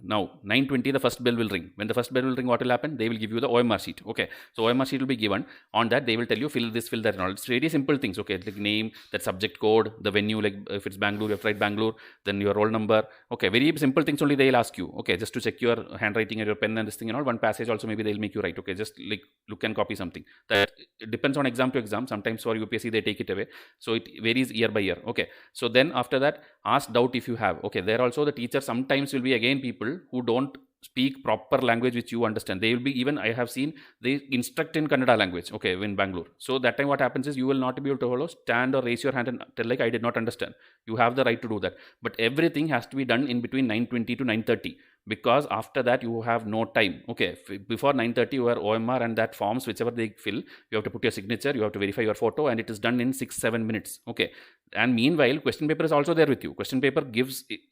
Now 9:20 the first bell will ring. When the first bell will ring, what will happen? They will give you the OMR sheet. Okay, so OMR sheet will be given. On that they will tell you fill this, fill that, and all. It's very simple things. Okay, like name, that subject code, the venue, like if it's Bangalore, you have to write Bangalore, then your roll number. Okay, very simple things only they'll ask you. Okay, just to check your handwriting and your pen and this thing and all. One passage also maybe they'll make you write. Okay, just like look and copy something. That it depends on exam to exam. Sometimes for UPSC they take it away, so it varies year by year. Okay, so then after that, ask doubt if you have. Okay, there also the teacher sometimes will be again people who don't speak proper language which you understand. They will be, even I have seen, they instruct in Kannada language. Okay, in Bangalore. So that time what happens is you will not be able to follow, stand or raise your hand and tell like I did not understand. You have the right to do that. But everything has to be done in between 9:20 to 9:30. Because after that you have no time. Okay, before 9:30 your OMR and that forms whichever they fill, you have to put your signature, you have to verify your photo, and it is done in 6-7 minutes. Okay, and meanwhile question paper is also there with you. Question paper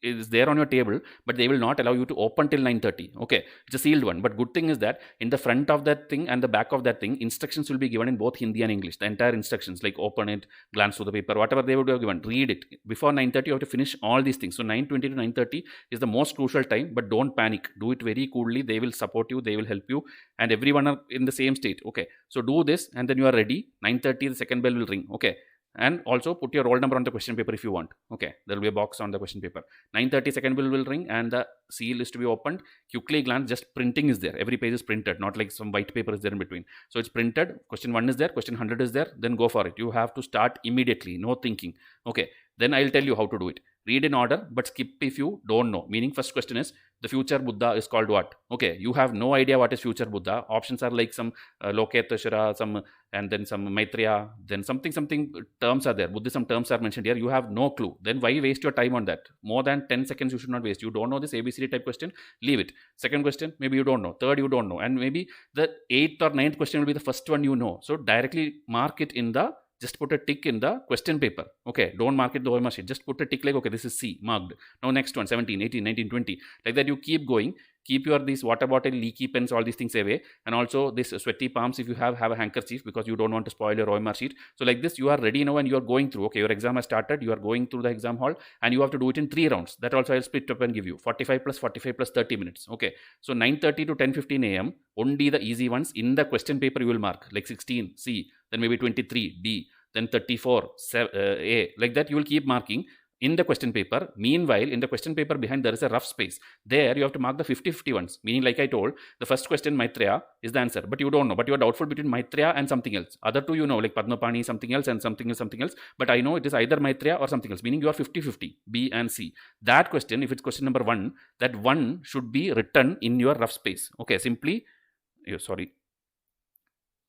is there on your table, but they will not allow you to open till 9:30. Okay, it's a sealed one. But good thing is that in the front of that thing and the back of that thing, instructions will be given in both Hindi and English. The entire instructions, like open it, glance through the paper, whatever they would have given, read it. Before 9:30 you have to finish all these things. So 9:20 to 9:30 is the most crucial time, but don't panic. Do it very coolly. They will support you, they will help you, and everyone are in the same state. Okay, so do this and then you are ready. 9:30 the second bell will ring. Okay, and also put your roll number on the question paper if you want. Okay, there will be a box on the question paper. 9:30 second bell will ring and the seal is to be opened. Quickly glance, just printing is there. Every page is printed, not like some white paper is there in between. So it's printed. Question 1 is there, question 100 is there, then go for it. You have to start immediately, no thinking. Okay, then I'll tell you how to do it. Read in order, but skip if you don't know. Meaning, first question is, the future Buddha is called what? Okay, you have no idea what is future Buddha. Options are like some Loketashara, some, and then some Maitreya, then something terms are there. Buddhism terms are mentioned here. You have no clue. Then why waste your time on that? More than 10 seconds you should not waste. You don't know this ABCD type question, leave it. Second question, maybe you don't know. Third, you don't know. And maybe the 8th or 9th question will be the first one you know. So directly mark it in the, just put a tick in the question paper. Okay, don't mark it the OMR sheet. Just put a tick like, okay, this is C, marked. Now next one, 17, 18, 19, 20. Like that you keep going. Keep your these water bottle, leaky pens, all these things away. And also this sweaty palms, if you have a handkerchief because you don't want to spoil your OMR sheet. So like this, you are ready now and you are going through. Okay, your exam has started. You are going through the exam hall and you have to do it in 3 rounds. That also I'll split up and give you 45 plus 45 plus 30 minutes. Okay, so 9:30 to 10:15 a.m. only the easy ones in the question paper you will mark, like 16 C, then maybe 23 D, then 34 A. Like that you will keep marking in the question paper. Meanwhile, in the question paper behind there is a rough space. There you have to mark the 50-50 ones. Meaning, like I told, the first question Maitreya is the answer, but you don't know. But you are doubtful between Maitreya and something else. Other two you know, like Padmapani, something else, and something else. But I know it is either Maitreya or something else. Meaning you are 50-50, B and C. That question, if it's question number 1, that 1 should be written in your rough space. Okay, simply,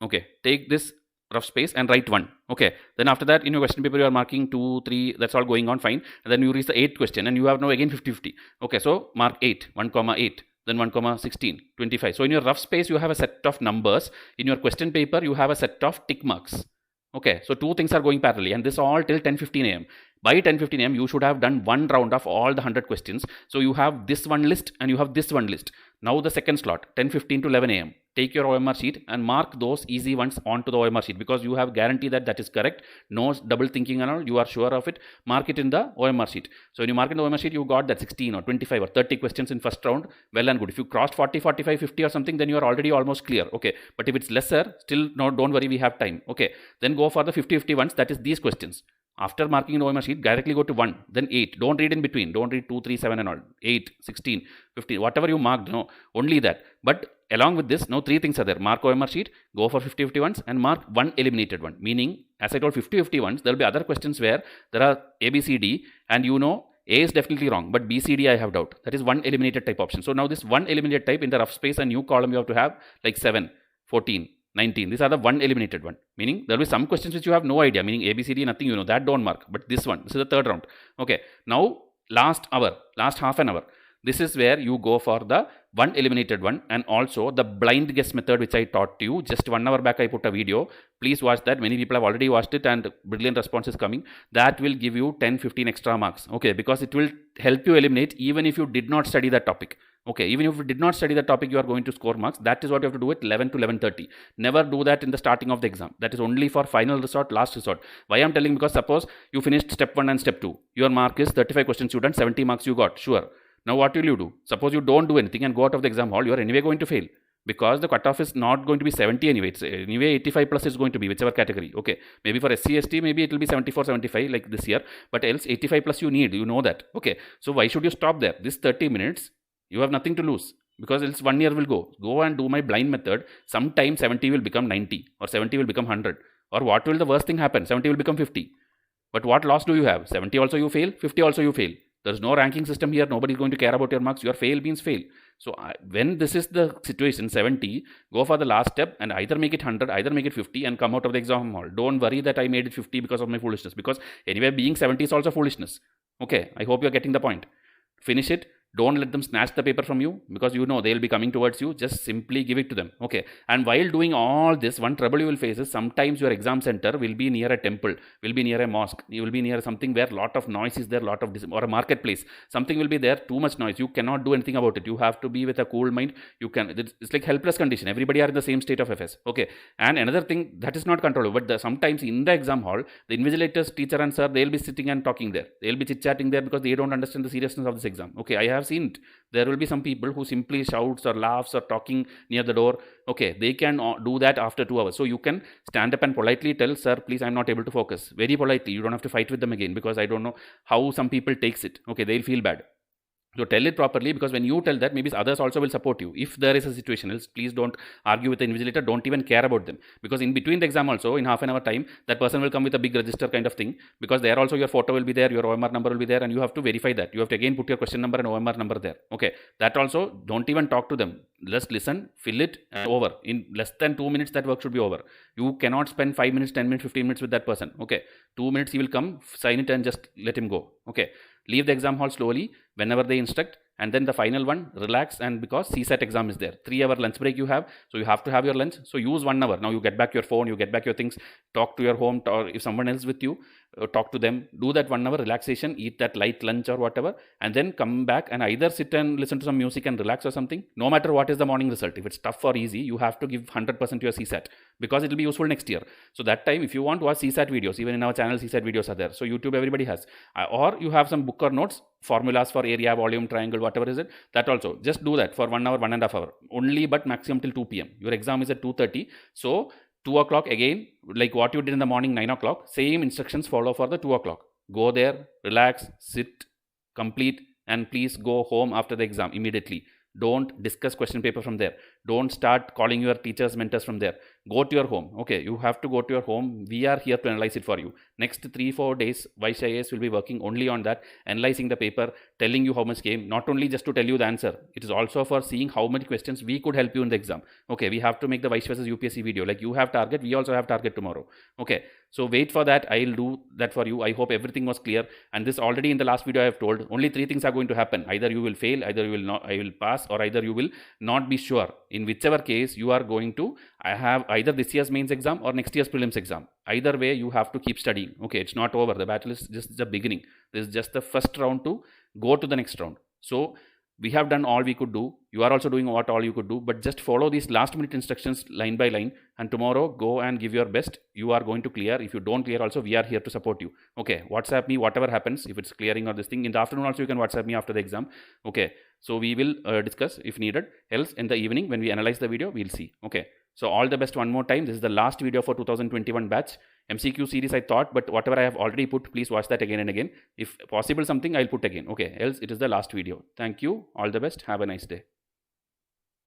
okay, take this rough space and write 1. Okay, then after that in your question paper you are marking 2, 3, that's all going on fine. And then you reach the 8th question and you have now again 50-50. Okay, so mark 8, 1,8, then 1,16, 25. So in your rough space you have a set of numbers. In your question paper you have a set of tick marks. Okay, so 2 things are going parallelly, and this all till 10:15 a.m. By 10:15 a.m. you should have done 1 round of all the 100 questions. So you have this one list and you have this one list. Now the second slot, 10:15 to 11 a.m. Take your OMR sheet and mark those easy ones onto the OMR sheet, because you have guarantee that that is correct. No double thinking and all. You are sure of it. Mark it in the OMR sheet. So when you mark in the OMR sheet, you got that 16 or 25 or 30 questions in first round. Well and good. If you crossed 40, 45, 50 or something, then you are already almost clear. Okay. But if it's lesser, still no, don't worry, we have time. Okay. Then go for the 50-50 ones. That is these questions. After marking the OMR sheet, directly go to 1, then 8. Don't read in between. Don't read 2, 3, 7 and all. 8, 16, 15, whatever you marked, no, only that. But along with this, now 3 things are there. Mark OMR sheet, go for 50-50 ones and mark 1 eliminated one. Meaning, as I told 50-50 ones, there will be other questions where there are A, B, C, D, and you know A is definitely wrong, but B, C, D I have doubt. That is 1 eliminated type option. So now this 1 eliminated type in the rough space, a new column you have to have like 7, 14, 19. These are the 1 eliminated one. Meaning there will be some questions which you have no idea. Meaning A, B, C, D, nothing you know. That don't mark. But this one, this is the 3rd round. Okay. Now last half an hour. This is where you go for the 1 eliminated one, and also the blind guess method which I taught you. Just 1 hour back I put a video. Please watch that. Many people have already watched it and brilliant response is coming. That will give you 10-15 extra marks. Okay, because it will help you eliminate even if you did not study that topic. Okay, even if you did not study the topic, you are going to score marks. That is what you have to do at 11 to 11:30. Never do that in the starting of the exam. That is only for final resort, last resort. Why I am telling? Because suppose you finished step 1 and step 2. Your mark is 35 questions you done, 70 marks you got. Sure. Now what will you do? Suppose you don't do anything and go out of the exam hall, you are anyway going to fail, because the cutoff is not going to be 70 anyway. It's anyway 85 plus is going to be, whichever category. Okay, maybe for SC/ST maybe it will be 74 75 like this year, but else 85 plus you need, you know that. Okay, so why should you stop there? This 30 minutes you have nothing to lose, because else 1 year will go and do my blind method. Sometime 70 will become 90 or 70 will become 100, or what will the worst thing happen? 70 will become 50. But what loss do you have? 70 also you fail, 50 also you fail. There's no ranking system here. Nobody is going to care about your marks. Your fail means fail. So when this is the situation, 70, go for the last step and either make it 100, either make it 50 and come out of the exam hall. Don't worry that I made it 50 because of my foolishness, because anyway being 70 is also foolishness. Okay, I hope you're getting the point. Finish it. Don't let them snatch the paper from you, because you know they'll be coming towards you. Just simply give it to them. Okay. And while doing all this, one trouble you will face is sometimes your exam center will be near a temple, will be near a mosque, you will be near something where lot of noise is there, lot of or a marketplace. Something will be there, too much noise. You cannot do anything about it. You have to be with a cool mind. You can. It's like helpless condition. Everybody are in the same state of affairs. Okay. And another thing that is not controllable, but sometimes in the exam hall, the invigilators, teacher and sir, they'll be sitting and talking there. They'll be chit chatting there because they don't understand the seriousness of this exam. Okay. I have seen it. There will be some people who simply shouts or laughs or talking near the door. Okay, they can do that after 2 hours. So you can stand up and politely tell, sir, please, I'm not able to focus. Very politely. You don't have to fight with them again, because I don't know how some people takes it. Okay, they'll feel bad. So tell it properly, because when you tell that, maybe others also will support you. If there is a situation, else please don't argue with the invigilator. Don't even care about them, because in between the exam also, in half an hour time, that person will come with a big register kind of thing, because there also your photo will be there, your OMR number will be there, and you have to verify that. You have to again put your question number and OMR number there. Okay, that also don't even talk to them. Just listen, fill it, and over. In less than 2 minutes, that work should be over. You cannot spend 5 minutes, 10 minutes, 15 minutes with that person. Okay, 2 minutes he will come, sign it, and just let him go. Okay, leave the exam hall slowly whenever they instruct. And then the final one, relax, and because CSAT exam is there, 3 hour lunch break you have, so you have to have your lunch. So use 1 hour. Now you get back your phone, you get back your things, talk to your home, or if someone else with you, talk to them, do that 1 hour relaxation, eat that light lunch or whatever, and then come back and either sit and listen to some music and relax or something. No matter what is the morning result, if it's tough or easy, you have to give 100% to your CSAT, because it will be useful next year. So that time, if you want to watch CSAT videos, even in our channel, CSAT videos are there. So YouTube, everybody has. Or you have some book or notes, formulas for area, volume, triangle, whatever is it, that also. Just do that for 1 hour, 1.5 hours. Only, but maximum till 2 p.m. Your exam is at 2:30. So 2 o'clock again, like what you did in the morning, 9 o'clock, same instructions follow for the 2 o'clock. Go there, relax, sit, complete, and please go home after the exam immediately. Don't discuss question paper from there. Don't start calling your teachers, mentors from there. Go to your home. Okay, you have to go to your home. We are here to analyze it for you. Next 3-4 days, Vaishya IAS will be working only on that, analyzing the paper, telling you how much came, not only just to tell you the answer. It is also for seeing how many questions we could help you in the exam. Okay, we have to make the Vaishya versus UPSC video. Like you have target, we also have target tomorrow. Okay, so wait for that. I'll do that for you. I hope everything was clear. And this already in the last video I have told, only 3 things are going to happen. Either you will fail, either you will not, I will pass, or either you will not be sure. In whichever case you are going to, I have either this year's mains exam or next year's prelims exam. Either way, you have to keep studying. Okay, it's not over. The battle is just the beginning. This is just the first round to go to the next round. So we have done all we could do. You are also doing what all you could do, but just follow these last minute instructions line by line, and tomorrow go and give your best. You are going to clear. If you don't clear also, we are here to support you. Okay, WhatsApp me, whatever happens, if it's clearing or this thing. In the afternoon also, you can WhatsApp me after the exam. Okay, so we will discuss if needed. Else in the evening when we analyze the video, we'll see. Okay, so all the best one more time. This is the last video for 2021 batch. MCQ series I thought, but whatever I have already put, please watch that again and again. If possible something, I'll put again. Okay, else it is the last video. Thank you. All the best. Have a nice day.